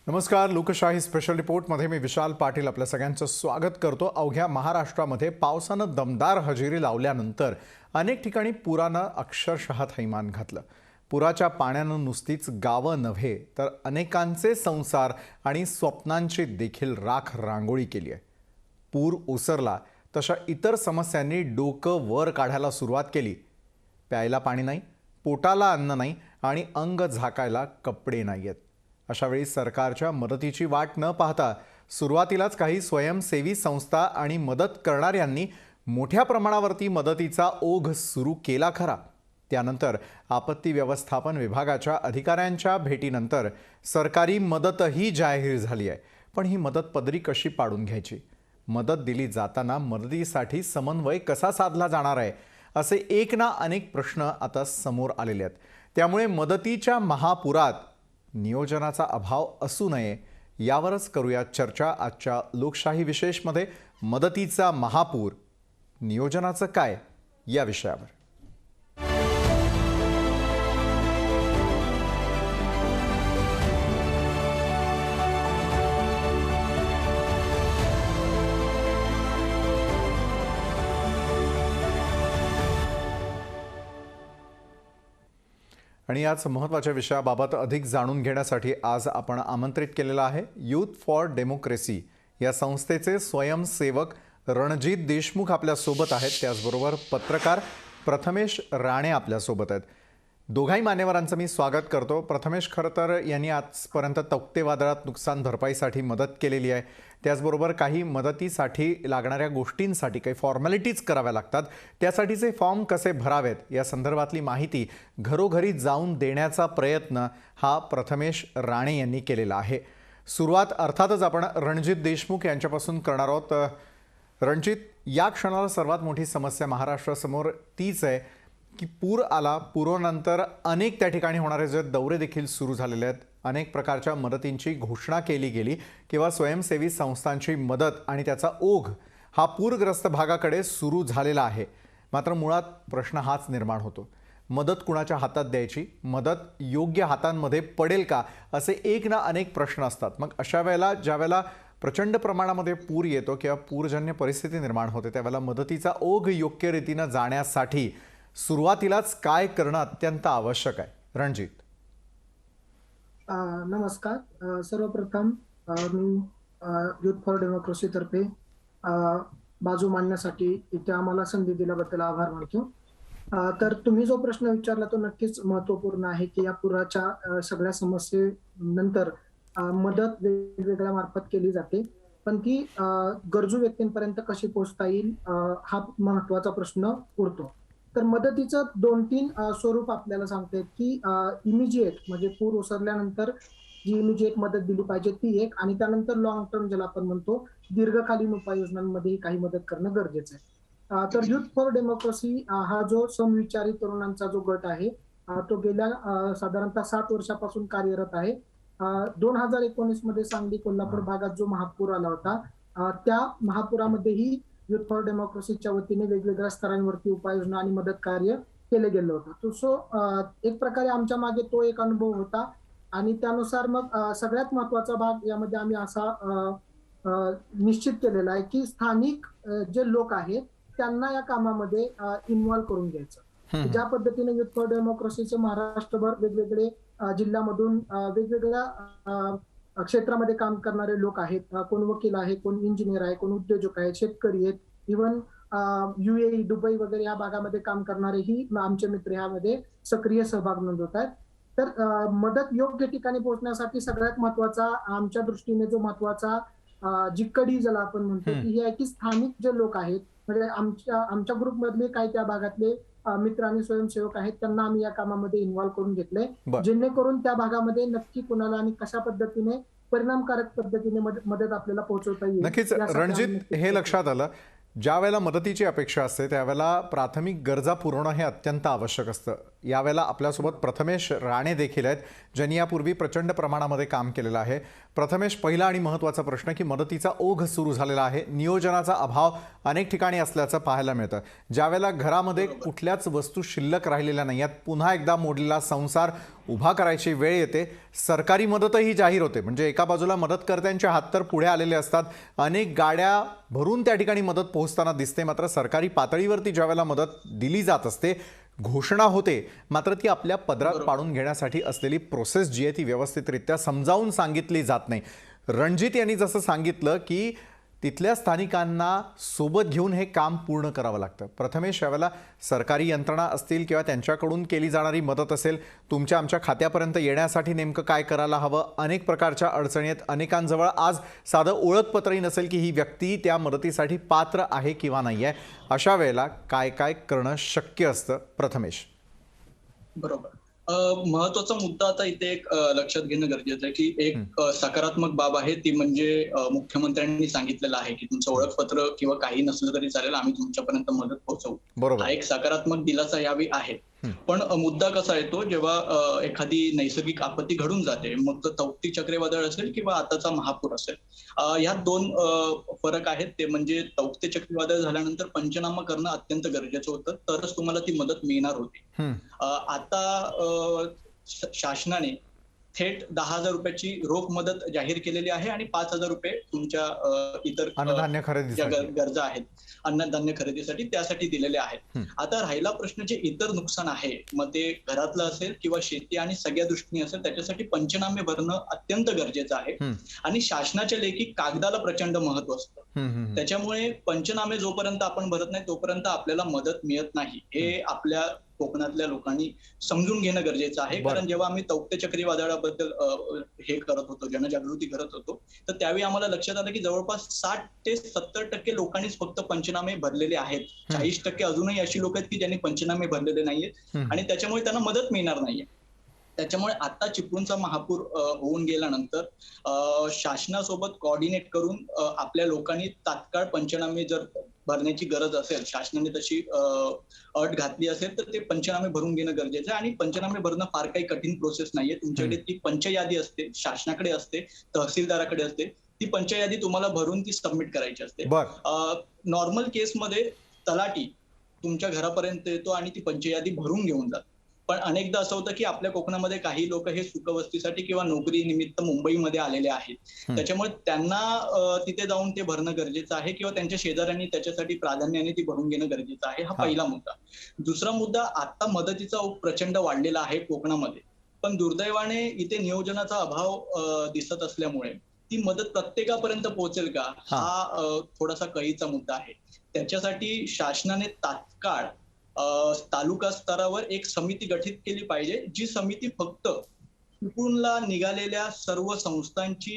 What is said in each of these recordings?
नमस्कार. लोकशाही स्पेशल रिपोर्टमध्ये मी विशाल पाटील आपल्या सगळ्यांचं स्वागत करतो. अवघ्या महाराष्ट्रामध्ये पावसानं दमदार हजेरी लावल्यानंतर अनेक ठिकाणी पुरानं अक्षरशः थैमान घातलं. पुराच्या पाण्यानं नुसतीच गावं नव्हे तर अनेकांचे संसार आणि स्वप्नांची देखील राख रांगोळी केली आहे. पूर ओसरला तशा इतर समस्यांनी डोकं वर काढायला सुरुवात केली. प्यायला पाणी नाही, पोटाला अन्न नाही आणि अंग झाकायला कपडे नाहीयेत. अशावेळी सरकारच्या मदतीची वाट न पाहता सुरुवातीलाच काही स्वयंसेवी संस्था आणि मदत करणाऱ्यांनी मोठ्या प्रमाणावरती मदतीचा ओघ सुरू केला खरा. त्यानंतर आपत्ती व्यवस्थापन विभागाच्या अधिकाऱ्यांच्या भेटीनंतर सरकारी मदतही जाहीर झाली आहे. पण ही मदत पदरी कशी पाडून घ्यायची, मदत दिली जाताना मदतीसाठी समन्वय कसा साधला जाणार आहे, असे एक ना अनेक प्रश्न आता समोर आलेले आहेत. त्यामुळे मदतीच्या महापुरात नियोजनाचा अभाव असू नये यावरच करूया चर्चा आजच्या लोकशाही विशेषमध्ये. मदतीचा महापूर, नियोजनाचं काय या विषयावर. आणि याच महत्त्वाच्या विषयाबाबत अधिक जाणून घेण्यासाठी आज आपण आमंत्रित केलेला आहे यूथ फॉर डेमोक्रेसी या संस्थेचे स्वयंसेवक रणजित देशमुख आपल्यासोबत आहेत. त्याचबरोबर पत्रकार प्रथमेश राणे आपल्यासोबत आहेत. दोघाही मान्यवरांचं मी स्वागत करतो. प्रथमेश, खरं तर यांनी आजपर्यंत तौक्ते वादळात नुकसान भरपाईसाठी मदत केलेली आहे. त्याचबरोबर काही मदतीसाठी लागणाऱ्या गोष्टींसाठी काही फॉर्मॅलिटीज कराव्या लागतात. त्यासाठीचे फॉर्म कसे भरावेत या संदर्भातली माहिती घरोघरी जाऊन देण्याचा प्रयत्न हा प्रथमेश राणे यांनी केलेला आहे. सुरुवात अर्थातच आपण रणजित देशमुख यांच्यापासून करणार आहोत. रणजित, या क्षणाला सर्वात मोठी समस्या महाराष्ट्रासमोर तीच आहे की पूर आला, पुरानंतर अनेक त्या ठिकाणी होणारे जे दौरे देखील सुरू झालेले आहेत. अनेक प्रकारच्या मदतींची घोषणा केली गेली किंवा स्वयंसेवी संस्थांची मदत आणि त्याचा ओघ हा पूरग्रस्त भागाकडे सुरू झालेला आहे. मात्र मुळात प्रश्न हाच निर्माण होतो, मदत कुणाच्या हातात द्यायची, मदत योग्य हातांमध्ये पडेल का, असे एक ना अनेक प्रश्न असतात. मग अशा वेळेला ज्यावेळेला प्रचंड प्रमाणामध्ये पूर येतो किंवा पूरजन्य परिस्थिती निर्माण होते त्यावेळेला मदतीचा ओघ योग्य रीतीने जाण्यासाठी सुरुवातीलाच काय करणं अत्यंत आवश्यक आहे. रणजित. नमस्कार. सर्वप्रथम मी यूथ फॉर डेमोक्रेसी तर्फे बाजू मांडण्यासाठी इथे आम्हाला संधी दिल्याबद्दल आभार मानतो. तर तुम्ही जो प्रश्न विचारला तो नक्कीच महत्त्वपूर्ण आहे की या पुराच्या सगळ्या समस्येनंतर मदत वेगवेगळ्या मार्फत केली जाते, पण ती गरजू व्यक्तींपर्यंत कशी पोहोचता येईल हा महत्त्वाचा प्रश्न उरतो. तर मदतीचं 2-3 स्वरूप आपल्याला सांगतात की इमिजिएट म्हणजे पूर ओसरल्यानंतर जी इमिजिएट मदत दिली पाहिजे ती एक, आणि त्यानंतर लॉंग टर्म ज्याला आपण म्हणतो दीर्घकालीन उपाययोजनांमध्ये काही मदत करणं गरजेचं आहे. तर यूथ फॉर डेमोक्रेसी हा जो समविचारी तरुणांचा जो गट आहे तो गेल्या साधारणतः 7 वर्षापासून कार्यरत आहे. 2019 मध्ये सांगली कोल्हापूर भागात जो महापूर आला होता त्या महापुरामध्येही यूथ फॉर डेमोक्रेसीच्या वतीने वेगवेगळ्या स्तरांवरती उपाययोजना आणि मदत कार्य केले गेलं होतं. सो एक प्रकारे आमच्या मागे तो एक अनुभव होता आणि त्यानुसार मग सगळ्यात महत्वाचा भाग यामध्ये आम्ही असा निश्चित केलेला आहे की स्थानिक जे लोक आहेत त्यांना या कामामध्ये इन्व्हॉल्व करून घ्यायचं. ज्या पद्धतीने यूथ फॉर डेमोक्रेसीचे महाराष्ट्रभर वेगवेगळे जिल्ह्यामधून वेगवेगळ्या क्षेत्रामध्ये काम करणारे लोक आहेत. कोण वकील आहे, कोण इंजिनियर आहे, कोण उद्योजक आहेत, शेतकरी आहेत, इव्हन UAE, दुबई वगैरे या भागामध्ये काम करणारेही आमचे मित्र ह्यामध्ये सक्रिय सहभाग नोंदवत आहेत. तर मदत योग्य ठिकाणी पोहोचण्यासाठी सगळ्यात महत्वाचा आमच्या दृष्टीने जो महत्वाचा जी कडी ज्याला आपण म्हणतो की ही आहे की स्थानिक जे लोक आहेत, म्हणजे आमच्या ग्रुपमधले काही त्या भागातले मित्र आणि स्वयंसेवक आहेत त्यांना आम्ही या कामामध्ये इन्व्हॉल्व करून घेतलंय, जेणेकरून त्या भागामध्ये नक्की कुणाला आणि कशा पद्धतीने परिणामकारक पद्धतीने मदत आपल्याला पोहोचवता येईल. नक्कीच रणजित, हे लक्षात आलं ज्या वेळेला मदतीची अपेक्षा असते त्यावेळेला प्राथमिक गरजा पुरवणं हे अत्यंत आवश्यक असतं. यावेळेला आपल्यासोबत प्रथमेश राणे देखील आहेत, ज्यांनी यापूर्वी प्रचंड प्रमाणामध्ये काम केलेलं आहे. प्रथमेश, पहिला आणि महत्त्वाचा प्रश्न की मदतीचा ओघ सुरू झालेला आहे. नियोजनाचा अभाव अनेक ठिकाणी असल्याचं पाहायला मिळतं. ज्यावेळेला घरामध्ये कुठल्याच वस्तू शिल्लक राहिलेल्या नाही आहेत, पुन्हा एकदा मोडलेला संसार उभा करायची वेळ येते, सरकारी मदतही जाहीर होते. म्हणजे एका बाजूला मदतकर्त्यांचे हात तर पुढे आलेले असतात, अनेक गाड्या भरून त्या ठिकाणी मदत पोहोचताना दिसते. मात्र सरकारी पातळीवरती ज्यावेळेला मदत दिली जात असते, घोषणा होते, मात्र ती आपल्या पदरात पाडून घेण्यासाठी असलेली प्रोसेस जी आहे ती व्यवस्थितरित्या समजावून सांगितली जात नाही. रणजित यांनी जसं सांगितलं की तिथल्या स्थानिकांना सोबत घेऊन हे काम पूर्ण करावं लागतं. प्रथमेश, यावेळेला सरकारी यंत्रणा असतील किंवा त्यांच्याकडून केली जाणारी मदत असेल, तुमच्या आमच्या खात्यापर्यंत येण्यासाठी नेमकं काय करायला हवं? अनेक प्रकारच्या अडचणी आहेत. अनेकांजवळ आज साधं ओळखपत्रही नसेल की ही व्यक्ती त्या मदतीसाठी पात्र आहे किंवा नाही आहे. अशा वेळेला काय काय करणं शक्य असतं? प्रथमेश. बरोबर. महत्वाचा मुद्दा आता इथे एक लक्षात घेणं गरजेचं आहे की एक सकारात्मक बाब आहे ती म्हणजे मुख्यमंत्र्यांनी सांगितलेलं आहे की तुमचं ओळखपत्र किंवा काही नसलं तरी चालेल, आम्ही तुमच्यापर्यंत मदत पोहोचवू. बरोबर. हा एक सकारात्मक दिलासा यावी आहे. पण मुद्दा कसा येतो जेव्हा एखादी नैसर्गिक आपत्ती घडून जाते, मग तो तौक्ती चक्रीवादळ असेल किंवा आताचा महापूर असेल, ह्यात दोन फरक आहेत. ते म्हणजे तौक्ती चक्रीवादळ झाल्यानंतर पंचनामा करणं अत्यंत गरजेचं होतं, तरच तुम्हाला ती मदत मिळणार होती. आता शासनाने थेट 10,000 रुपयाची रोख मदत जाहीर केलेली आहे आणि 5,000 रुपये तुमच्या इतर अन्नधान्य खरेदीसाठी, गरजा आहेत अन्नधान्य खरेदीसाठी, त्यासाठी दिलेले आहेत. आता राहिला प्रश्न जे इतर नुकसान आहे, मग ते घरातलं असेल किंवा शेती आणि सगळ्या दृष्टीने असेल, त्याच्यासाठी पंचनामे भरणं अत्यंत गरजेचं आहे. आणि शासनाच्या लेखी कागदाला प्रचंड महत्व असतं. त्याच्यामुळे पंचनामे जोपर्यंत आपण भरत नाही तोपर्यंत आपल्याला मदत मिळत नाही, हे आपल्या कोकणातल्या लोकांनी समजून घेणं गरजेचं आहे. कारण जेव्हा आम्ही तौक्ते चक्रीवादळाबद्दल हे करत होतो, जनजागृती करत होतो, तर त्यावेळी आम्हाला लक्षात आलं की जवळपास 60 ते 70% लोकांनीच फक्त पंचनामे भरलेले आहेत. 40% अजूनही अशी लोक आहेत की ज्यांनी पंचनामे भरलेले नाहीयेत आणि त्याच्यामुळे त्यांना मदत मिळणार नाहीये. त्याच्यामुळे आता चिपळूणचा महापूर होऊन गेल्यानंतर शासनासोबत कोऑर्डिनेट करून आपल्या लोकांनी तात्काळ पंचनामे जर भरण्याची गरज असेल, शासनाने तशी अट घातली असेल, तर ते पंचनामे भरून घेणं गरजेचं आहे. आणि पंचनामे भरणं फार काही कठीण प्रोसेस नाहीये. तुमच्याकडे ती पंचयादी असते, शासनाकडे असते, तहसीलदाराकडे असते. ती पंचयादी तुम्हाला भरून ती सबमिट करायची असते. नॉर्मल केसमध्ये तलाठी तुमच्या घरापर्यंत येतो आणि ती पंचयादी भरून घेऊन जातो. पण अनेकदा असं होतं की आपल्या कोकणामध्ये काही लोक हे सुखवस्तीसाठी किंवा नोकरी निमित्त मुंबईमध्ये आलेले आहेत. त्याच्यामुळे त्यांना तिथे जाऊन ते भरणं गरजेचं आहे किंवा त्यांच्या शेजाऱ्यांनी त्याच्यासाठी प्राधान्याने ती भरून घेणं गरजेचं आहे. हा पहिला मुद्दा. दुसरा मुद्दा, आता मदतीचा ओघ प्रचंड वाढलेला आहे कोकणामध्ये, पण दुर्दैवाने इथे नियोजनाचा अभाव दिसत असल्यामुळे ती मदत प्रत्येकापर्यंत पोहोचेल का, हा थोडासा कळीचा मुद्दा आहे. त्याच्यासाठी शासनाने तात्काळ तालुका स्तरावर एक समिती गठीत केली पाहिजे, जी समिती फक्त चिपळूणला निघालेल्या सर्व संस्थांची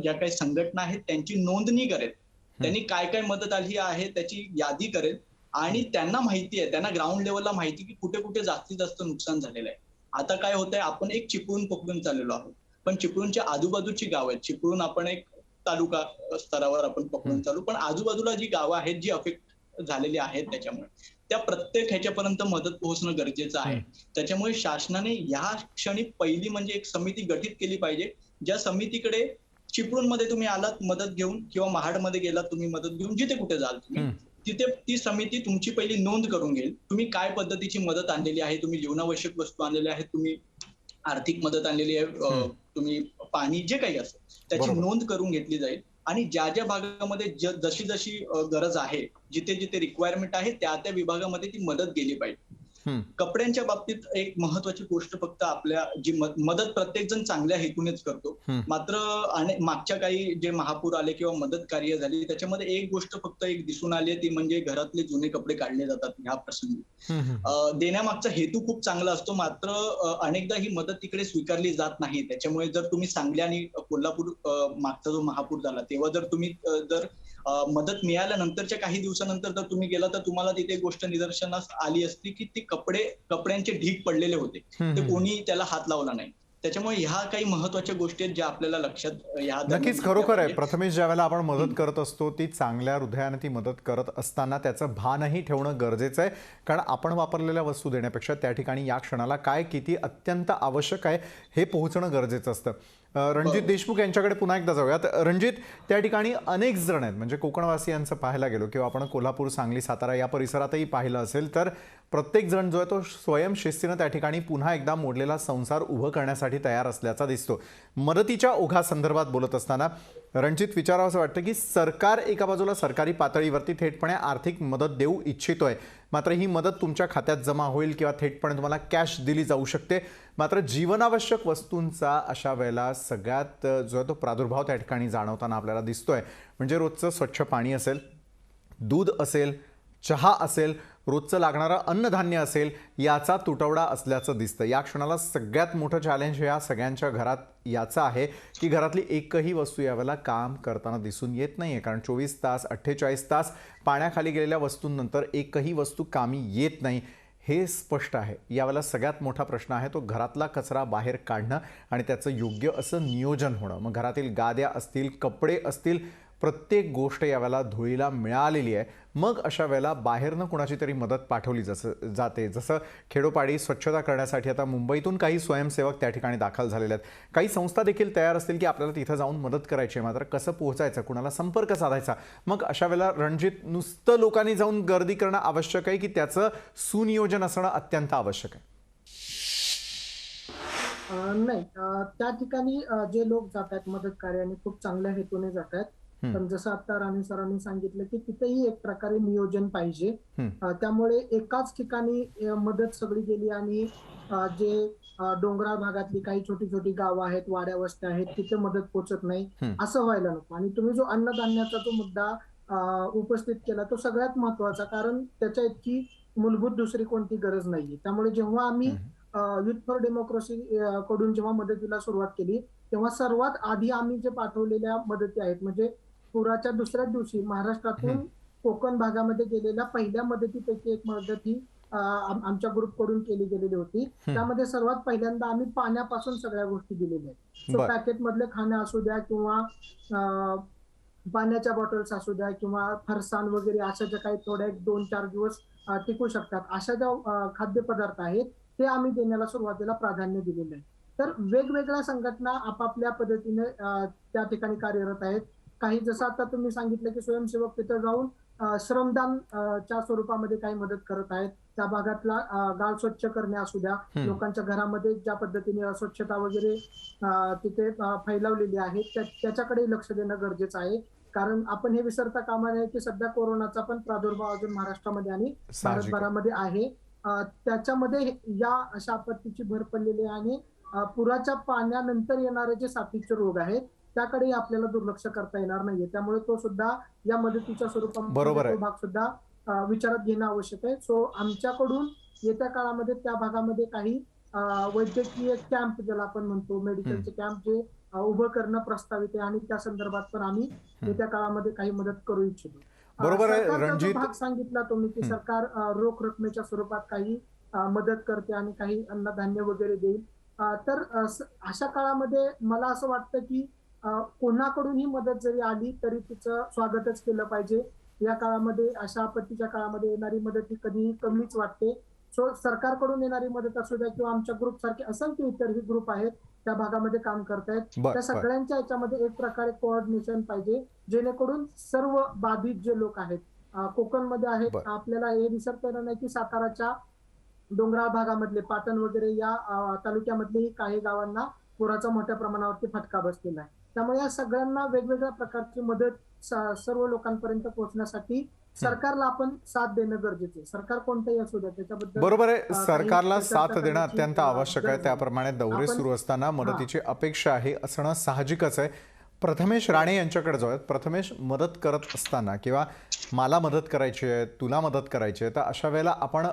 ज्या काही संघटना आहेत त्यांची नोंदणी करेल, त्यांनी काय काय मदत आली आहे त्याची यादी करेल आणि त्यांना माहिती आहे, त्यांना ग्राउंड लेवलला माहिती की कुठे कुठे जास्तीत जास्त नुकसान झालेलं आहे. आता काय होतंय, आपण एक चिपळूण पकडून चाललेलो आहोत, पण चिपळूणच्या आजूबाजूची गाव आहेत. चिपळूण आपण एक तालुका स्तरावर आपण पकडून चालू, पण आजूबाजूला जी गावं आहेत जी अफेक्ट झालेली आहेत, त्याच्यामुळे त्या प्रत्येक ह्याच्यापर्यंत मदत पोहोचणं गरजेचं आहे. त्याच्यामुळे शासनाने या क्षणी पहिली म्हणजे एक समिती गठीत केली पाहिजे, ज्या समितीकडे चिपळूणमध्ये तुम्ही आलात मदत घेऊन किंवा महाडमध्ये गेलात तुम्ही मदत घेऊन, जिथे कुठे जाल तुम्ही, तिथे ती समिती तुमची पहिली नोंद करून घेईल. तुम्ही काय पद्धतीची मदत आणलेली आहे, तुम्ही जीवनावश्यक वस्तू आणलेल्या आहेत, तुम्ही आर्थिक मदत आणलेली आहे, तुम्ही पाणी जे काही असेल त्याची नोंद करून घेतली जाईल. आणि ज्या ज्या भागामध्ये जशी जशी गरज आहे, जिथे जिथे रिक्वायरमेंट आहे, त्या त्या विभागामध्ये ती मदत गेली पाहिजे. कपड्यांच्या बाबतीत एक महत्वाची गोष्ट, फक्त आपल्या जी मदत प्रत्येक जण चांगल्या हेतूनेच करतो, मात्र मागच्या काही जे महापूर आले किंवा मदत कार्य झाली त्याच्यामध्ये एक गोष्ट फक्त एक दिसून आली, ती म्हणजे घरातले जुने कपडे काढले जातात ह्या प्रसंगी. देण्यामागचा हेतू खूप चांगला असतो, मात्र अनेकदा ही मदत तिकडे स्वीकारली जात नाही. त्याच्यामुळे जर तुम्ही सांगली आणि कोल्हापूर मागचा जो महापूर झाला तेव्हा जर तुम्ही जर मदत मिळाल्यानंतरच्या काही दिवसानंतर जर तुम्ही गेला तर तुम्हाला तिथे गोष्ट निदर्शनास आली असती की ते कपड्यांचे ढीग पडलेले होते, ते कोणी त्याला हात लावला नाही. त्याच्यामुळे ह्या काही महत्वाच्या गोष्टी आहेत ज्या आपल्याला लक्षात ह्या दरम्यान नक्कीच घेतल्या खरोखर आहे. पाहिजे. प्रथमेश ज्यावेळेला आपण मदत करत असतो ती चांगल्या हृदयाने ती मदत करत असताना त्याचं भानही ठेवणं गरजेचं आहे. कारण आपण वापरलेल्या वस्तू देण्यापेक्षा त्या ठिकाणी या क्षणाला काय किती अत्यंत आवश्यक आहे हे पोहोचणं गरजेचं असतं. रणजित देशमुख यांच्याकडे पुन्हा एकदा जाऊयात. रणजित, त्या ठिकाणी अनेक जण आहेत, म्हणजे कोकणवासियांचं पाहायला गेलो किंवा आपण कोल्हापूर, सांगली, सातारा या परिसरातही पाहिलं असेल तर प्रत्येक जण जो आहे तो स्वयंशिस्तीनं त्या ठिकाणी पुन्हा एकदा मोडलेला संसार उभं करण्यासाठी तयार असल्याचा दिसतो. मदतीच्या ओघासंदर्भात बोलत असताना रणजित विचारावं असं वाटतं की सरकार एका बाजूला सरकारी पातळीवरती थेटपणे आर्थिक मदत देऊ इच्छितोय, मात्र ही मदत तुमच्या खात्यात जमा होईल किंवा थेटपणे तुम्हाला कॅश दिली जाऊ शकते. मात्र जीवनावश्यक वस्तूंचा अशा वेळेला सगळ्यात जो आहे तो प्रादुर्भाव त्या ठिकाणी जाणवताना आपल्याला दिसतोय. म्हणजे रोजचं स्वच्छ पाणी असेल, दूध असेल, चहा असेल, रोजचं लागणारं अन्नधान्य असेल, याचा तुटवडा असल्याचं दिसतं. या क्षणाला सगळ्यात मोठं चॅलेंज या सगळ्यांच्या घरात याचं आहे की घरातली एकही वस्तू यावेळेला काम करताना दिसून येत नाही आहे. कारण 24 तास 48 तास पाण्याखाली गेलेल्या वस्तूंनंतर एकही वस्तू कामी येत नाही हे स्पष्ट आहे. यावेळेला सगळ्यात मोठा प्रश्न आहे तो घरातला कचरा बाहेर काढणं आणि त्याचं योग्य असं नियोजन होणं. मग घरातील गाद्या असतील, कपडे असतील, प्रत्येक गोष्ट यावेळेला धुळीला मिळालेली आहे. मग अशा वेळेला बाहेरनं कुणाची तरी मदत पाठवली जाते. जसं खेडोपाडी स्वच्छता करण्यासाठी आता मुंबईतून काही स्वयंसेवक त्या ठिकाणी दाखल झालेले आहेत. काही संस्था देखील तयार असतील की आपल्याला तिथं जाऊन मदत करायची आहे, मात्र कसं पोहोचायचं, कुणाला संपर्क साधायचा. मग अशा वेळेला रणजित, नुसतं लोकांनी जाऊन गर्दी करणं आवश्यक आहे की त्याचं सुनियोजन असणं अत्यंत आवश्यक आहे? नाही, त्या ठिकाणी जे लोक जात आहेत मदत कार्याने खूप चांगल्या हेतूने जात आहेत. पण जसं आता राणे सरांनी सांगितलं की तिथेही एक प्रकारे नियोजन पाहिजे. त्यामुळे एकाच ठिकाणी मदत सगळी गेली आणि जे डोंगराळ भागातली काही छोटी छोटी गावं आहेत, वाड्या वस्त्या आहेत, तिथे मदत पोहोचत नाही, असं व्हायला नको. आणि तुम्ही जो अन्नधान्याचा जो मुद्दा उपस्थित केला तो सगळ्यात महत्वाचा, कारण त्याच्या इतकी मूलभूत दुसरी कोणती गरज नाहीये. त्यामुळे जेव्हा आम्ही युथ फॉर डेमोक्रेसी कडून जेव्हा मदतीला सुरुवात केली तेव्हा सर्वात आधी आम्ही जे पाठवलेल्या मदती आहेत, म्हणजे पुराच्या दुसऱ्याच दिवशी महाराष्ट्रातून कोकण भागामध्ये गेलेल्या पहिल्या मदतीपैकी एक मदत ही आमच्या ग्रुपकडून केली गेलेली होती. त्यामध्ये सर्वात पहिल्यांदा आम्ही पाण्यापासून सगळ्या गोष्टी दिलेल्या आहेत. सो पॅकेट मधले खाणे असू द्या किंवा पाण्याच्या बॉटल्स असू द्या किंवा फरसाण वगैरे अशा ज्या काही थोड्या 2-4 दिवस टिकू शकतात अशा ज्या खाद्यपदार्थ आहेत ते आम्ही देण्याला सुरुवातीला प्राधान्य दिलेलं आहे. तर वेगवेगळ्या संघटना आपापल्या पद्धतीने त्या ठिकाणी कार्यरत आहेत. काही जसं आता तुम्ही सांगितलं की स्वयंसेवक तिथे जाऊन श्रमदान च्या स्वरूपामध्ये काही मदत करत आहेत. त्या भागातला गाळ स्वच्छ करणे असू द्या, लोकांच्या घरामध्ये ज्या पद्धतीने अस्वच्छता वगैरे तिथे फैलावलेली आहे त्याच्याकडे लक्ष देणं गरजेचं आहे. कारण आपण हे विसरता कामा नये की सध्या कोरोनाचा पण प्रादुर्भाव अजून महाराष्ट्रामध्ये आणि भारतभरामध्ये आहे. त्याच्यामध्ये या अशा आपत्तीची भर पडलेली आहे आणि पुराच्या पाण्यानंतर येणारे जे साथीचे रोग आहेत त्याकडे आपल्याला दुर्लक्ष करता येणार नाहीये. त्यामुळे तो सुद्धा या मदतीच्या स्वरूपामध्ये भाग सुद्धा विचारात घेणं आवश्यक आहे. सो आमच्याकडून येत्या काळामध्ये त्या भागामध्ये काही वैद्यकीय कॅम्प ज्याला आपण म्हणतो, मेडिकलचे कॅम्प जे उभं करणं प्रस्तावित आहे आणि त्या संदर्भात पण आम्ही येत्या काळामध्ये काही मदत करू इच्छितो. बरोबर आहे रणजित. भाग सांगितला तुम्ही की सरकार रोख रकमेच्या स्वरूपात काही मदत करते आणि काही अन्नधान्य वगैरे देईल. तर अशा काळामध्ये मला असं वाटतं की कोणाकडून ही मदत जरी आली तरी तिचं स्वागतच केलं पाहिजे. या काळामध्ये, अशा आपत्तीच्या काळामध्ये येणारी मदत ही कधीही कमीच वाटते. सो सरकारकडून येणारी मदत असू द्या किंवा आमच्या ग्रुप सारखे असंख्य इतरही ग्रुप आहेत त्या भागामध्ये काम करतायत, त्या सगळ्यांच्या याच्यामध्ये एक प्रकारे कोऑर्डिनेशन पाहिजे, जेणेकरून सर्व बाधित जे लोक आहेत कोकणमध्ये आहेत. आपल्याला हे विसरता येणार नाही की साताराच्या डोंगराळ भागामधले पाटण वगैरे या तालुक्यामधलेही काही गावांना पुराचा मोठ्या प्रमाणावरती फटका बसलेला आहे. त्यामुळे या सगळ्यांना वेगवेगळ्या प्रकारची मदत सर्व लोकांपर्यंत पोहोचण्यासाठी सरकारला आपण साथ देणं गरजेचं आहे. सरकार कोणतंही असू द्या त्याच्याबद्दल बरोबर आहे. सरकारला साथ देणं अत्यंत आवश्यक आहे. त्याप्रमाणे दौरे सुरू असताना मदतीची अपेक्षा आहे असणं साहजिकच आहे. प्रथमेश राणे यांच्याकडे जाऊयात. प्रथमेश, मदत करत असताना किंवा मला मदत करायची आहे, तुला मदत करायची आहे, तर अशा वेळेला आपण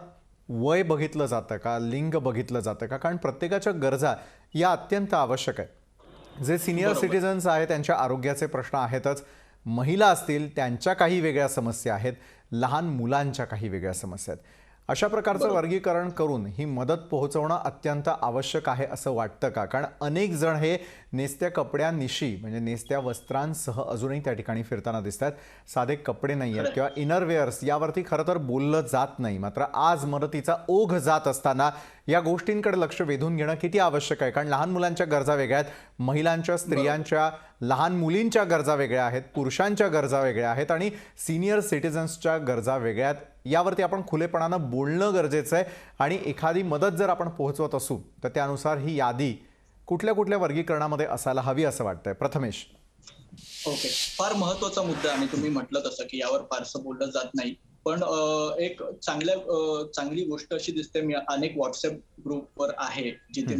वय बघितलं जातं का, लिंग बघितलं जातं का? कारण प्रत्येकाच्या गरजा या अत्यंत आवश्यक आहेत. जे सिनियर सिटीजन्स आहेत त्यांच्या आरोग्याचे प्रश्न आहेतच, महिला असतील त्यांच्या काही वेगळ्या समस्या आहेत, लहान मुलांच्या काही वेगळ्या समस्या आहेत. अशा प्रकारचं बरोबर. वर्गीकरण करून ही मदत पोहोचवणं अत्यंत आवश्यक आहे असं वाटतं का? कारण अनेक जण हे नेसत्या कपड्यांनिशी म्हणजे नेसत्या वस्त्रांसह अजूनही त्या ठिकाणी फिरताना दिसतात. साधे कपडे नाही आहेत खरंय. किंवा इनरवेअर्स यावरती खरं तर बोललं जात नाही. मात्र आज मदतीचा ओघ जात असताना या गोष्टींकडे लक्ष वेधून घेणं किती आवश्यक आहे? कारण लहान मुलांच्या गरजा वेगळ्या आहेत, महिलांच्या, स्त्रियांच्या, लहान मुलींच्या गरजा वेगळ्या आहेत, पुरुषांच्या गरजा वेगळ्या आहेत आणि सिनियर सिटिझन्सच्या गरजा वेगळ्या आहेत. यावरती आपण खुलेपणानं बोलणं गरजेचं आहे आणि एखादी मदत जर आपण पोहोचवत असू तर त्यानुसार ही यादी कुठल्या कुठल्या वर्गीकरणामध्ये असायला हवी असं वाटतंय? प्रथमेश. ओके, फार महत्वाचा मुद्दा आणि तुम्ही म्हटलं तसं की यावर फारसं बोललं जात नाही. पण एक चांगली गोष्ट अशी दिसते, मी अनेक व्हॉट्सअप ग्रुपवर आहे जिथे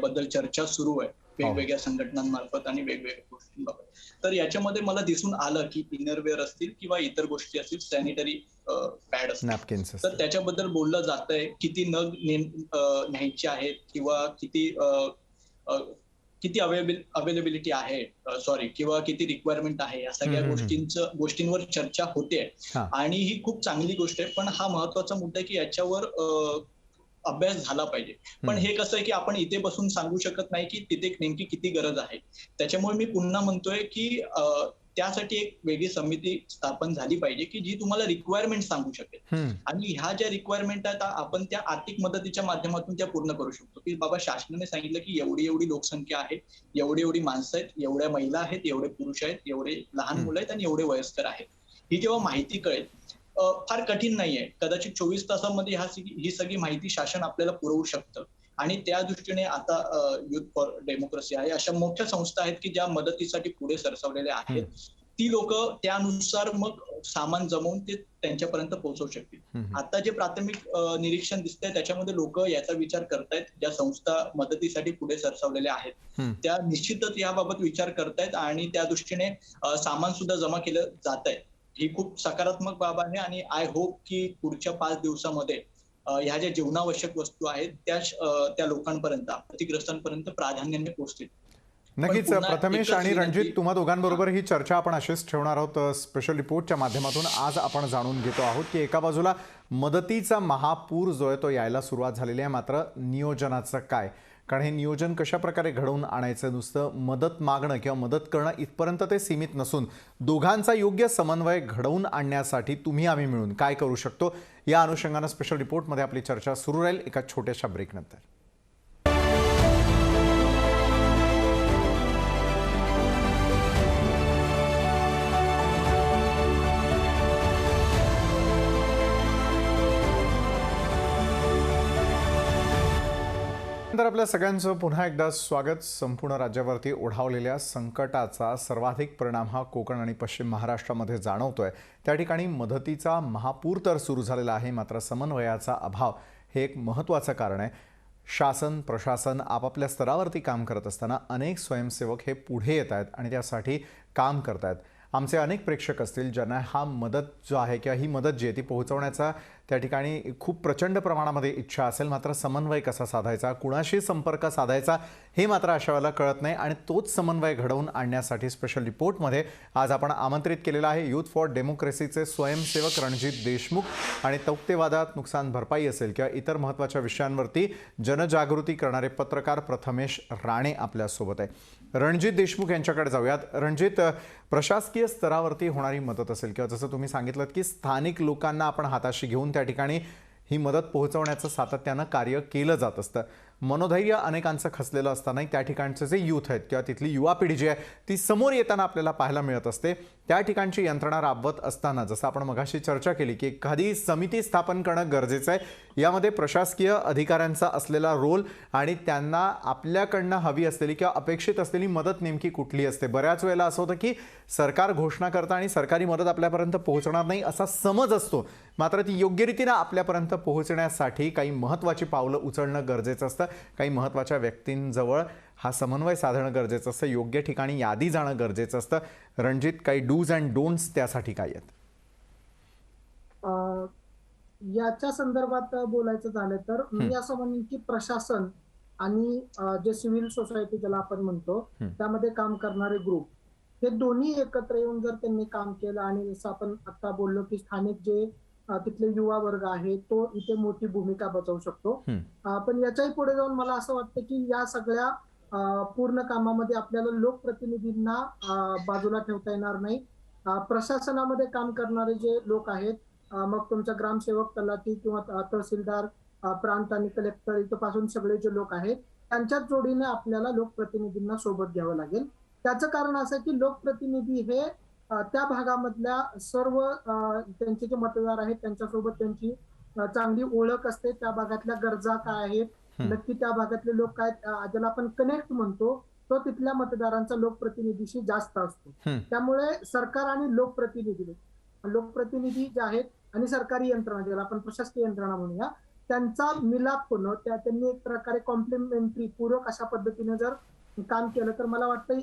बद्दल चर्चा सुरू आहे वेगवेगळ्या संघटनांमार्फत आणि वेगवेगळ्या गोष्टींबाबत. तर याच्यामध्ये मला दिसून आलं की इनरवेअर असतील किंवा इतर गोष्टी असतील, सॅनिटरी पॅड असतील, नॅपकिन्स तर त्याच्याबद्दल बोललं जातंय किती नग न्यायचे आहेत किंवा किती अवेलेबिलिटी आहे, किंवा किती रिक्वायरमेंट आहे, या सगळ्या गोष्टींवर चर्चा होते हा. आणि ही खूप चांगली गोष्ट आहे. पण हा महत्वाचा मुद्दा आहे की याच्यावर अभ्यास झाला पाहिजे. पण हे कसं आहे की आपण इथे बसून सांगू शकत नाही की तिथे नेमकी किती गरज आहे. त्याच्यामुळे मी पुन्हा म्हणतोय की त्यासाठी एक वेगळी समिती स्थापन झाली पाहिजे की जी तुम्हाला रिक्वायरमेंट सांगू शकेल आणि ह्या ज्या रिक्वायरमेंट आहेत आपण त्या आर्थिक मदतीच्या माध्यमातून त्या पूर्ण करू शकतो. की बाबा शासनाने सांगितलं की एवढी लोकसंख्या आहे, एवढी माणसं आहेत, एवढ्या महिला आहेत, एवढे पुरुष आहेत, एवढे लहान मुलं आहेत आणि एवढे वयस्कर आहेत. ही जेव्हा माहिती कळेल, फार कठीण नाहीये, कदाचित 24 तासामध्ये ही सगळी माहिती शासन आपल्याला पुरवू शकतं. आणि त्या दृष्टीने आता युथ फॉर डेमोक्रेसी आहे, अशा मोठ्या संस्था आहेत की ज्या मदतीसाठी पुढे सरसावलेल्या आहेत. ती लोक त्यानुसार मग सामान जमवून ते त्यांच्यापर्यंत पोहोचवू शकतील. आता जे प्राथमिक निरीक्षण दिसतंय त्याच्यामध्ये लोक याचा विचार करतायत, ज्या संस्था मदतीसाठी पुढे सरसावलेल्या आहेत त्या निश्चितच याबाबत विचार करतायत आणि त्या दृष्टीने सामान सुद्धा जमा केलं जात आहे. ही खूप सकारात्मक बाब आहे आणि आय होप की पुढच्या 5 दिवसामध्ये ह्या ज्या जीवनावश्यक वस्तू आहेत त्या लोकांपर्यंत, अतिग्रस्तांपर्यंत प्राधान्याने पोहोचतील. नक्कीच. पुन्हा प्रथमेश एकच आणि विनंती- रणजित, तुम्हा दोघांबरोबर ही चर्चा आपण अशीच ठेवणार आहोत. स्पेशल रिपोर्टच्या माध्यमातून आज आपण जाणून घेतो आहोत की एका बाजूला मदतीचा महापूर जो आहे तो यायला सुरुवात झालेली आहे, मात्र नियोजनाचं काय? कारण हे नियोजन कशा प्रकारे घडवून आणायचं, नुसतं मदत मागणं किंवा मदत करणं इथपर्यंत ते सीमित नसून दोघांचा योग्य समन्वय घडवून आणण्यासाठी तुम्ही आम्ही मिळून काय करू शकतो, या अनुषंगानं स्पेशल रिपोर्टमध्ये आपली चर्चा सुरू राहील एका छोट्याशा ब्रेकनंतर. नंतर आपल्या सगळ्यांचं पुन्हा एकदा स्वागत. संपूर्ण राज्यावरती ओढावलेल्या संकटाचा सर्वाधिक परिणाम हा कोकण आणि पश्चिम महाराष्ट्रामध्ये जाणवतोय. त्या ठिकाणी मदतीचा महापूर तर सुरू झालेला आहे, मात्र समन्वयाचा अभाव हे एक महत्त्वाचं कारण आहे. शासन प्रशासन आपापल्या स्तरावरती काम करत असताना अनेक स्वयंसेवक हे पुढे येत आहेत आणि त्यासाठी काम करत आहेत. आमचे अनेक प्रेक्षक असतील ज्यांना हा मदत जो आहे किंवा ही मदत जी आहे ती पोहोचवण्याचा त्या ठिकाणी खूप प्रचंड प्रमाणामध्ये इच्छा असेल, मात्र समन्वय कसा साधायचा, कुणाशी संपर्क साधायचा हे मात्र अशा वेळेला कळत नाही. आणि तोच समन्वय घडवून आणण्यासाठी स्पेशल रिपोर्टमध्ये आज आपण आमंत्रित केलेला आहे युथ फॉर डेमोक्रेसीचे स्वयंसेवक रणजित देशमुख आणि तौक्तेवादात नुकसान भरपाई असेल किंवा इतर महत्त्वाच्या विषयांवरती जनजागृती करणारे पत्रकार प्रथमेश राणे आपल्यासोबत आहे. रणजित देशमुख यांच्याकडे जाऊयात. रणजित, प्रशासकीय स्तरावरती होणारी मदत असेल किंवा जसं तुम्ही सांगितलं की स्थानिक लोकांना आपण हाताशी घेऊन त्या ठिकाणी ही मदत पोहोचवण्याचं सातत्यानं कार्य केलं जात असतं. मनोधैर्य अनेकांचं खचलेलं असतानाही त्या ठिकाणचे जे यूथ आहेत किंवा तिथली युवा पिढी जी आहे ती समोर येताना आपल्याला पाहायला मिळत असते. त्या ठिकाणची यंत्रणा राबवत असताना जसं आपण मगाशी चर्चा केली की एखादी समिती स्थापन करणं गरजेचं आहे. यामध्ये प्रशासकीय अधिकाऱ्यांचा असलेला रोल आणि त्यांना आपल्याकडनं हवी असलेली किंवा अपेक्षित असलेली मदत नेमकी कुठली असते. बऱ्याच वेळेला असं होतं की सरकार घोषणा करतं आणि सरकारी मदत आपल्यापर्यंत पोहोचणार नाही असा समज असतो, मात्र ती योग्य रीतीनं आपल्यापर्यंत पोहोचण्यासाठी काही महत्त्वाची पावलं उचलणं गरजेचं असतं. काही महत्त्वाच्या व्यक्तींजवळ हा समन्वय साधणं गरजेचं असतं, योग्य ठिकाणी यादी जाणं गरजेचं असतं. रणजित, काही डूज अँड डोंट्स त्यासाठी काय आहेत? याच्या संदर्भात बोलायचं झालं तर मी असं म्हणेन की प्रशासन आणि जे सिव्हिल सोसायटी ज्याला आपण म्हणतो त्यामध्ये काम करणारे ग्रुप, हे दोन्ही एकत्र येऊन जर त्यांनी काम केलं आणि जसं आपण आता बोललो की स्थानिक जे तिथले युवा वर्ग आहे तो इथे मोठी भूमिका बजावू शकतो. पण याच्याही पुढे जाऊन मला असं वाटतं की या सगळ्या पूर्ण कामामध्ये आपल्याला लोकप्रतिनिधींना बाजूला ठेवता येणार नाही. प्रशासनामध्ये काम करणारे जे लोक आहेत, मग तुमचा ग्रामसेवक, तलाठी किंवा तहसीलदार, प्रांत आणि कलेक्टर इथपासून सगळे जे लोक आहेत त्यांच्याच जोडीने आपल्याला लोकप्रतिनिधींना सोबत घ्यावं लागेल. त्याचं कारण असं आहे की लोकप्रतिनिधी हे त्या भागामधल्या सर्व त्यांचे जे मतदार आहेत त्यांच्यासोबत त्यांची चांगली ओळख असते. त्या भागातल्या गरजा काय आहेत, नक्की त्या भागातले लोक काय, ज्याला आपण कनेक्ट म्हणतो, तो तिथल्या मतदारांचा लोकप्रतिनिधीशी जास्त असतो. त्यामुळे सरकार आणि लोकप्रतिनिधी जे आहेत आणि सरकारी यंत्रणा, ज्याला आपण प्रशासकीय यंत्रणा म्हणूया, त्यांचा मिलाप होणं, त्यांनी एक प्रकारे कॉम्प्लिमेंटरी पूरक अशा पद्धतीने जर काम केलं तर मला वाटतं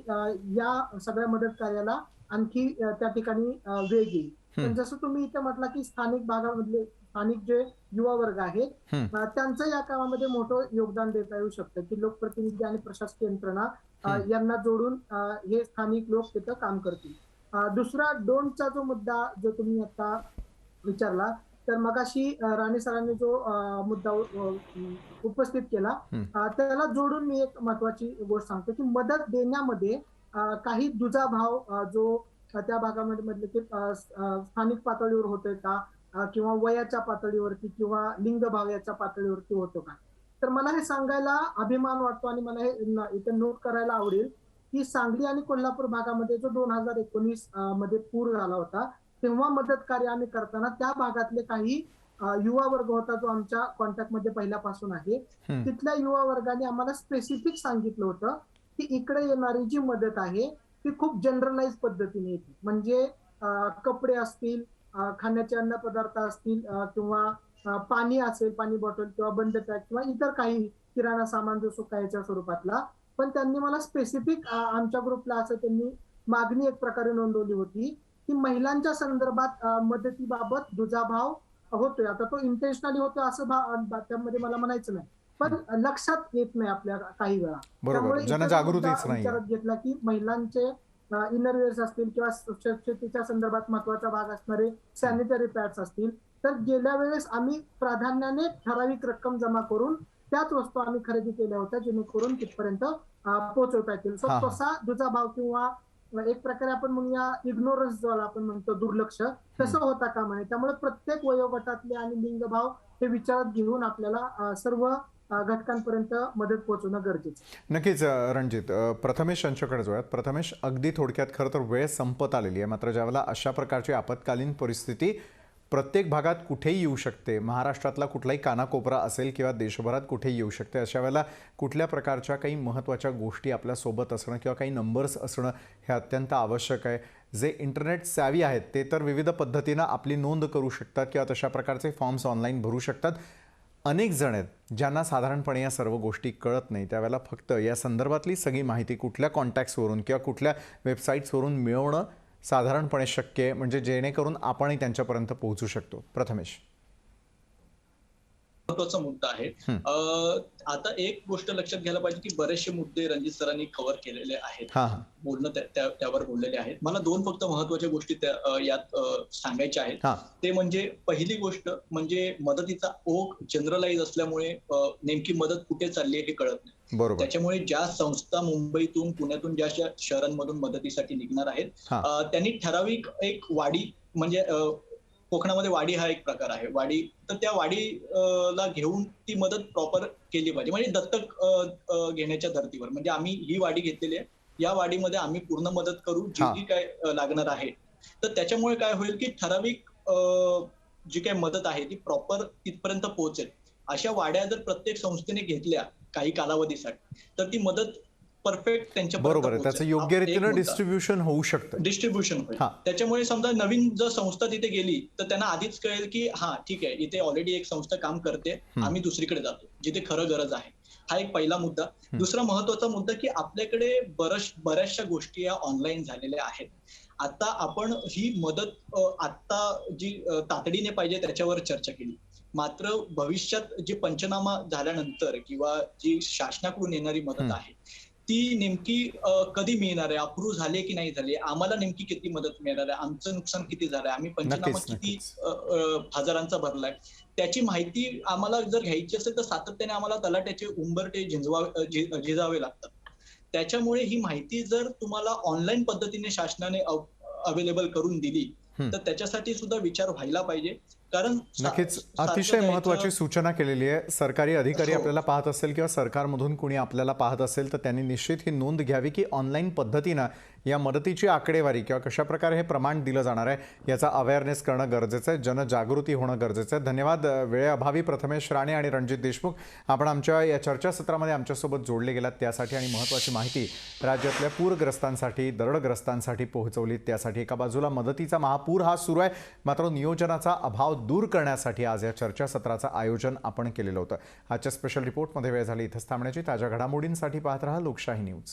या सगळ्या मदत कार्याला आणखी त्या ठिकाणी वेग येईल. पण जसं तुम्ही इथे म्हटलं की स्थानिक भागामधले स्थानिक जे युवा वर्ग आहेत त्यांचं या कामामध्ये मोठं योगदान देता येऊ शकतं की लोकप्रतिनिधी आणि प्रशासकीय यंत्रणा यांना जोडून हे स्थानिक लोक तिथं काम करतील. दुसरा डोनचा जो मुद्दा जो तुम्ही आता विचारला, तर मगाशी राणे सरांनी जो मुद्दा उपस्थित केला त्याला जोडून मी एक महत्वाची गोष्ट सांगतो की मदत देण्यामध्ये काही दुजाभाव जो त्या भागामध्ये मधले की स्थानिक पातळीवर होतोय का, किंवा वयाच्या पातळीवरती किंवा लिंगभाव याच्या पातळीवरती होतो का. तर मला हे सांगायला अभिमान वाटतो आणि मला हे इथे नोट करायला आवडेल की सांगली आणि कोल्हापूर भागामध्ये जो 2019 मध्ये पूर झाला होता तेव्हा मदत कार्य आम्ही करताना त्या भागातले काही युवा वर्ग होता जो आमच्या कॉन्टॅक्टमध्ये पहिल्यापासून आहे. तिथल्या युवा वर्गाने आम्हाला स्पेसिफिक सांगितलं होतं की इकडे येणारी जी मदत आहे ती खूप जनरलाइज पद्धतीने येते. म्हणजे कपडे असतील, खाण्याचे अन्न पदार्थ असतील, किंवा पाणी असेल, पाणी बॉटल किंवा बंद पॅक किंवा इतर काही किराणा सामान जो सुकायच्या स्वरूपातला. पण त्यांनी मला स्पेसिफिक आमच्या ग्रुपला असं त्यांनी मागणी एक प्रकारे नोंदवली होती की महिलांच्या संदर्भात मदतीबाबत दुजाभाव होतोय. आता तो इंटेन्शनली होतो असं त्यामध्ये मला म्हणायचं नाही, पण लक्षात येत नाही आपल्या काही वेळा. बरोबर, जनजागृतीच नाही. विचारात घेतला की महिलांचे इनरवेअर्स असतील किंवा स्वच्छतेच्या संदर्भात महत्वाचा भाग असणारे सॅनिटरी पॅड्स असतील, तर गेल्या वेळेस आम्ही प्राधान्याने ठराविक रक्कम जमा करून त्याच वस्तू आम्ही खरेदी केल्या होत्या जेणेकरून तिथपर्यंत पोहोचवता येतील. सो तसा दुजाभाव किंवा एक प्रकारे आपण म्हणूया इग्नोरन्स जो आपण म्हणतो, दुर्लक्ष, तसं होता कामा नये. त्यामुळे प्रत्येक वयोगटातले आणि लिंगभाव हे विचारात घेऊन आपल्याला सर्व घटकांपर्यंत मदत पोहोचवणं गरजेचं. नक्कीच रणजित, प्रथमेश यांच्याकडे जाऊयात. प्रथमेश, अगदी थोडक्यात खरं तर वेळ संपत आलेली आहे, मात्र ज्यावेळेला अशा प्रकारची आपत्कालीन परिस्थिती प्रत्येक भागात कुठेही येऊ शकते, महाराष्ट्रातला कुठलाही कानाकोपरा असेल किंवा देशभरात कुठेही येऊ शकते, अशा वेळेला कुठल्या प्रकारच्या काही महत्त्वाच्या गोष्टी आपल्यासोबत असणं किंवा काही नंबर्स असणं हे अत्यंत आवश्यक आहे. जे इंटरनेट सॅवी आहेत ते तर विविध पद्धतीनं आपली नोंद करू शकतात किंवा तशा प्रकारचे फॉर्म्स ऑनलाईन भरू शकतात. अनेक जण आहेत ज्यांना साधारणपणे या सर्व गोष्टी कळत नाही, त्यावेळेला फक्त या संदर्भातली सगळी माहिती कुठल्या कॉन्टॅक्ट्सवरून किंवा कुठल्या वेबसाईट्सवरून मिळवणं साधारणपणे शक्य आहे, म्हणजे जेणेकरून आपणही त्यांच्यापर्यंत पोहोचू शकतो. प्रथमेश. महत्वाचा मुद्दा आहे. आता एक गोष्ट लक्षात घ्यायला पाहिजे की बरेचसे मुद्दे रणजित सरांनी कव्हर केलेले आहेत, बोलणं त्यावर बोललेले आहेत. मला दोन फक्त महत्वाच्या गोष्टी यात सांगायच्या आहेत. ते म्हणजे पहिली गोष्ट म्हणजे मदतीचा ओघ जनरलाइज असल्यामुळे नेमकी मदत कुठे चालली आहे हे कळत नाही. त्याच्यामुळे ज्या संस्था मुंबईतून पुण्यातून ज्या शहरांमधून मदतीसाठी निघणार आहेत त्यांनी ठराविक एक वाडी, म्हणजे कोकणामध्ये वाडी हा एक प्रकार आहे, वाडी, तर त्या वाडीला घेऊन ती मदत प्रॉपर केली पाहिजे. म्हणजे दत्तक घेण्याच्या धर्तीवर, म्हणजे आम्ही ही वाडी घेतलेली आहे, या वाडीमध्ये आम्ही पूर्ण मदत करू जी काय लागणार आहे. तर त्याच्यामुळे काय होईल की ठराविक जी काही मदत आहे ती प्रॉपर तिथपर्यंत पोहोचेल. अशा वाड्या जर प्रत्येक संस्थेने घेतल्या काही कालावधीसाठी तर ती मदत परफेक्ट त्यांच्या बरोबर आहे, त्याचं योग्य रीतीने डिस्ट्रीब्युशन होऊ शकतं, डिस्ट्रीब्युशन होईल. त्याच्यामुळे समजा नवीन जर संस्था तिथे गेली तर त्यांना आधीच कळेल की हा ठीक आहे, इथे ऑलरेडी एक संस्था काम करते, आम्ही दुसरीकडे जातो जिथे खरं गरज आहे. हा एक पहिला मुद्दा. दुसरा महत्वाचा मुद्दा की आपल्याकडे बऱ्याचशा गोष्टी या ऑनलाईन झालेल्या आहेत. आता आपण ही मदत आता जी तातडीने पाहिजे त्याच्यावर चर्चा केली, मात्र भविष्यात जे पंचनामा झाल्यानंतर किंवा जी शासनाकडून येणारी मदत आहे ती नेमकी कधी मिळणार आहे, अप्रूव्ह झाले की नाही झाले, आम्हाला नेमकी किती मदत मिळणार आहे, आमचं नुकसान किती झालं आहे, आम्ही पंचनामा नक्कीच, किती नक्कीच. हजारांचा भरलाय, त्याची माहिती आम्हाला जर घ्यायची असेल तर सातत्याने आम्हाला तलाट्याचे उंबरठे झिजावे लागतात. त्याच्यामुळे ही माहिती जर तुम्हाला ऑनलाईन पद्धतीने शासनाने अवेलेबल करून दिली हं. तर त्याच्यासाठी सुद्धा विचार व्हायला पाहिजे. कारण नक्कीच सारखं अतिशय द्यायचं- महत्त्वाची सूचना केलेली आहे. सरकारी अधिकारी हो. आपल्याला पाहत असेल किंवा सरकारमधून कोणी आपल्याला पाहत असेल तर त्यांनी निश्चित ही नोंद घ्यावी की ऑनलाईन पद्धतीनं या मदतीची आकडेवारी किंवा कशाप्रकारे हे प्रमाण दिलं जाणार आहे याचा अवेअरनेस करणं गरजेचं आहे, जनजागृती होणं गरजेचं आहे. धन्यवाद. वेळेअभावी प्रथमेश राणे आणि रणजित देशमुख आपण आमच्या या चर्चासत्रामध्ये आमच्यासोबत जोडले गेलात त्यासाठी आणि महत्त्वाची माहिती राज्यातल्या पूरग्रस्तांसाठी, दरडग्रस्तांसाठी पोहोचवली त्यासाठी. एका बाजूला मदतीचा महापूर हा सुरू आहे, मात्र नियोजनाचा अभाव दूर करण्यासाठी आज या चर्चासत्राचं आयोजन आपण केलेलं होतं. आजच्या स्पेशल रिपोर्टमध्ये वेळ झाली इथंच थांबण्याची. ताज्या घडामोडींसाठी पाहत रहा लोकशाही न्यूज.